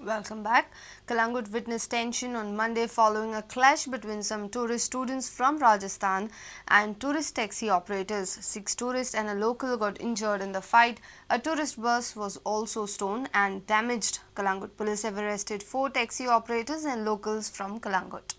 Welcome back. Calangute witnessed tension on Monday following a clash between some tourist students from Rajasthan and tourist taxi operators. 6 tourists and a local got injured in the fight. A tourist bus was also stoned and damaged. Calangute police have arrested 4 taxi operators and locals from Calangute.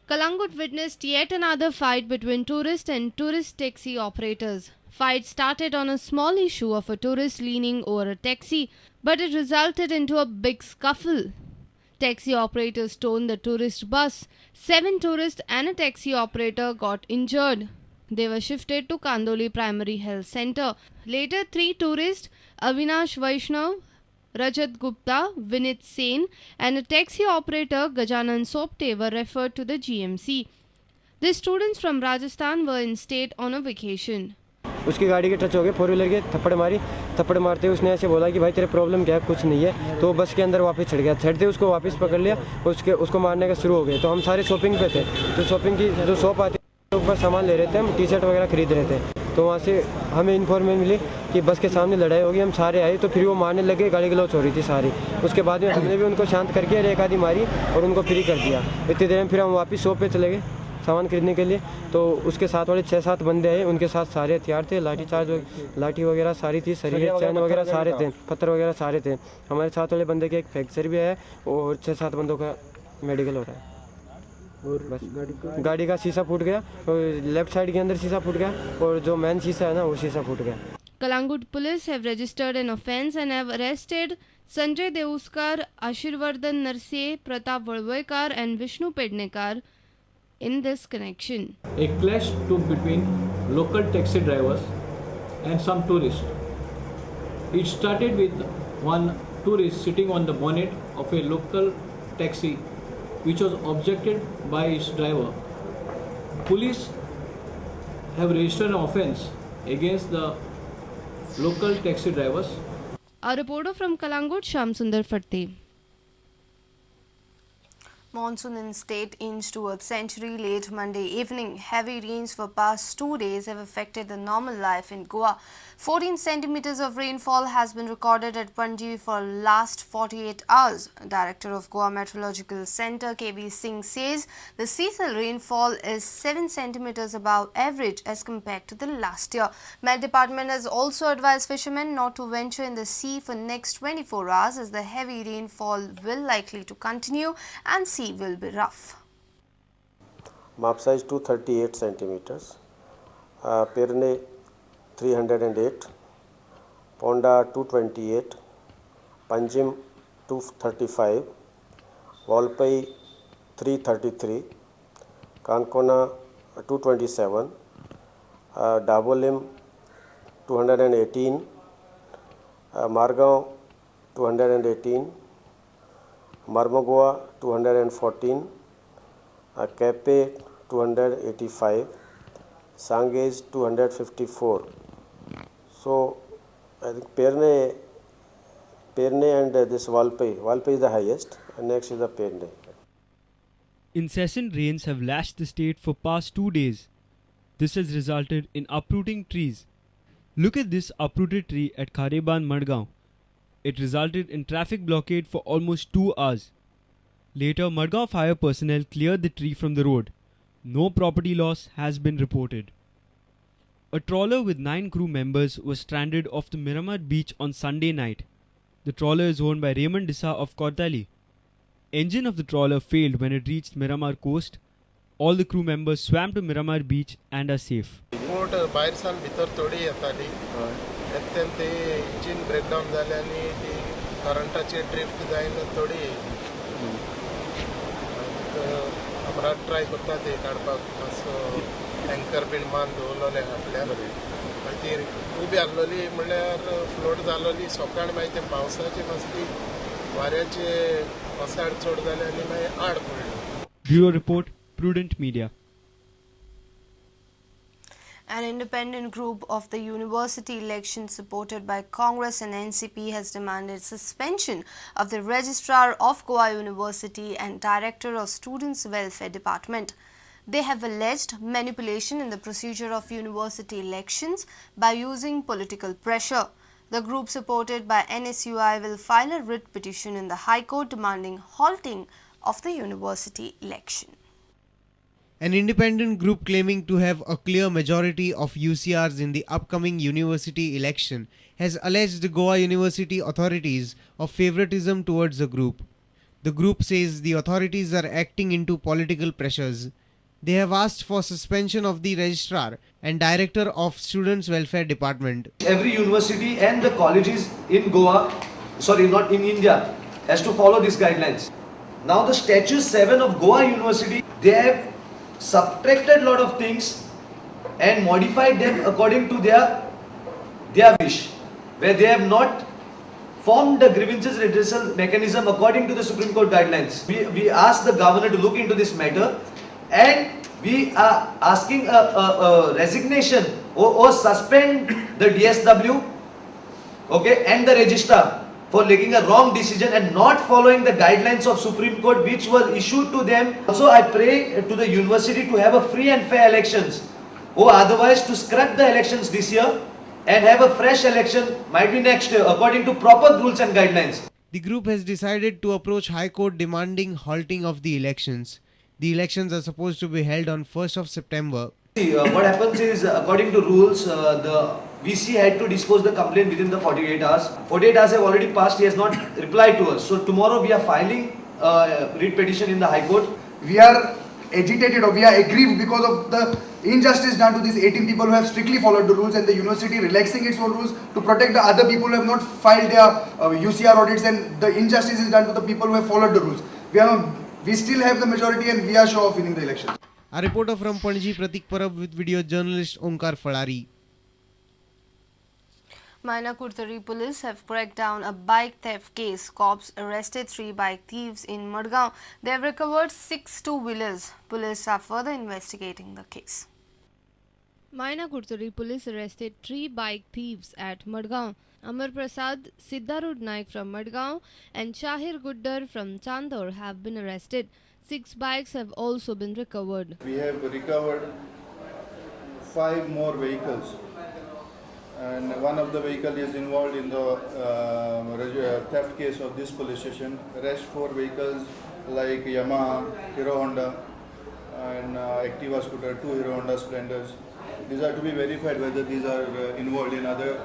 Calangute witnessed yet another fight between tourist and tourist taxi operators. Fight started on a small issue of a tourist leaning over a taxi, but it resulted into a big scuffle. Taxi operators stoned the tourist bus. 7 tourists and a taxi operator got injured. They were shifted to Kandoli Primary Health Center. Later, 3 tourists, Avinash Vaishnav, Rajat Gupta, Vinit Sen and a taxi operator Gajanan Sopte were referred to the GMC. The students from Rajasthan were in state on a vacation. उसकी गाड़ी के touch हो गए, 4 wheeler के थप्पड़ मारते उसने ऐसे बोला कि भाई तेरे प्रॉब्लम क्या है, कुछ नहीं है। तो बस के अंदर वापस चढ़ गया, चढ़ते उसको वापस पकड़ लिया, उसको मारने का शुरू हो गए। तो हम सारे शॉपिंग पे थे, तो शॉपिंग की जो शॉप आती है ऊपर सामान ले रहे थे, हम टी शर्ट वगैरह खरीद रहे थे। तो वहाँ से हमें इन्फॉर्मेशन मिली कि बस के सामने लड़ाई होगी। हम सारे आए तो फिर वो मारने लगे, गाली गलौच हो रही थी सारी। उसके बाद में हमने भी उनको शांत करके एक आधी मारी और उनको फ्री कर दिया। इतनी देर में फिर हम वापस शॉप पे चले गए सामान खरीदने के लिए। तो उसके साथ वाले 6-7 बंदे आए, उनके साथ सारे हथियार थे, लाठी वगैरह सारी थी, सरिये चैन वगैरह सारे थे, पत्थर वगैरह सारे थे। हमारे साथ वाले बंदे के एक फ्रैक्चर भी है और 6-7 बंदों का मेडिकल हो रहा है। और बस गाड़ी का शीशा फूट गया, लेफ्ट साइड के अंदर शीशा फूट गया और जो मेन शीशा है ना वो शीशा फूट गया। Calangute police have registered an offence and have arrested Sanjay Deuskar, Ashirvardhan Narse, Pratap Valvoikar and Vishnu Pednekar in this connection. A clash took between local taxi drivers and some tourists. It started with one tourist sitting on the bonnet of a local taxi which was objected by its driver. Police have registered an offence against the local taxi drivers. A reporter from Calangute, Shamsundar Fatte. Monsoon in state inched towards century late Monday evening. Heavy rains for past 2 days have affected the normal life in Goa. 14 centimeters of rainfall has been recorded at Panji for last 48 hours. Director of Goa Meteorological Center KV Singh says the seasonal rainfall is 7 centimeters above average as compared to the last year. Met Department has also advised fishermen not to venture in the sea for next 24 hours as the heavy rainfall will likely to continue and sea will be rough. Map size 238 centimeters, Pirne 308, Ponda 228, Panjim 235, Walpai 333, Kankona 227, Dabolim 218, Margao 218, Marmagua 214, Kepe 285, Sangage 254. So I think Perne and this Valpai is the highest, and next is the Perne. Incessant rains have lashed the state for past 2 days. This has resulted in uprooting trees. Look at this uprooted tree at Khareban, Madgaon. It resulted in traffic blockade for almost 2 hours. Later, Madgaon fire personnel cleared the tree from the road. No property loss has been reported. A trawler with 9 crew members was stranded off the Miramar beach on Sunday night. The trawler is owned by Raymond Dissa of Kortali. Engine of the trawler failed when it reached Miramar coast. All the crew members swam to Miramar beach and are safe. ते engine breakdown जाल्यानी ती करंटाची drift जायन थोडी आमरात try करता ते काडपाक मातसो tanker been मान दवरलोले आपल्यार मागीर ती उबी आसलोली म्हणल्यार फ्लोट जालोली सकाळ मागीर ते पावसाचे मातशी वाऱ्याचे वसाड चड जाले आनी मागीर आड पडली. Bureau Report, Prudent Media. An independent group of the university election supported by Congress and NCP has demanded suspension of the Registrar of Goa University and Director of Students' Welfare Department. They have alleged manipulation in the procedure of university elections by using political pressure. The group supported by NSUI will file a writ petition in the High Court demanding halting of the university election. An independent group claiming to have a clear majority of UCRs in the upcoming university election has alleged Goa University authorities of favoritism towards the group. The group says the authorities are acting into political pressures. They have asked for suspension of the registrar and director of Students' Welfare Department. Every university and the colleges in not in India, has to follow these guidelines. Now the Statute 7 of Goa University, they have subtracted a lot of things and modified them according to their wish, where they have not formed the grievances redressal mechanism according to the Supreme Court guidelines. We asked the governor to look into this matter, and we are asking a resignation or suspend the DSW, okay, and the registrar for making a wrong decision and not following the guidelines of Supreme Court which was issued to them. Also, I pray to the university to have a free and fair elections, or otherwise to scrap the elections this year and have a fresh election might be next year according to proper rules and guidelines. The group has decided to approach High Court demanding halting of the elections. The elections are supposed to be held on 1st of September. See, what happens is, according to rules, the VC had to dispose the complaint within the 48 hours. 48 hours have already passed, he has not replied to us. So tomorrow we are filing writ petition in the High Court. We are agitated, or we are aggrieved because of the injustice done to these 18 people who have strictly followed the rules, and the university relaxing its own rules to protect the other people who have not filed their UCR audits, and the injustice is done to the people who have followed the rules. We still have the majority and we are sure of winning the election. A reporter from Panaji, Pratik Parab, with video journalist Omkar Falari. Kurtari police have cracked down a bike theft case. Cops arrested 3 bike thieves in Madgaon. They have recovered 6 two-wheelers. Police are further investigating the case. Kurtari police arrested 3 bike thieves at Madgaon. Amar Prasad, Siddharud Naik from Madgaon and Shahir Guddar from Chandor have been arrested. 6 bikes have also been recovered. We have recovered 5 more vehicles, and one of the vehicle is involved in the theft case of this police station. Rest 4 vehicles like Yamaha, Hero Honda and Activa scooter, 2 Hero Honda Splendors. These are to be verified whether these are involved in other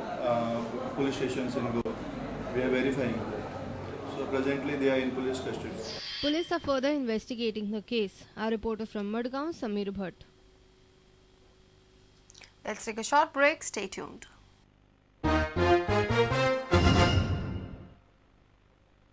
police stations in Goa. We are verifying that. So presently they are in police custody. Police are further investigating the case. Our reporter from Madgaon, Samir Bhatt. Let's take a short break. Stay tuned.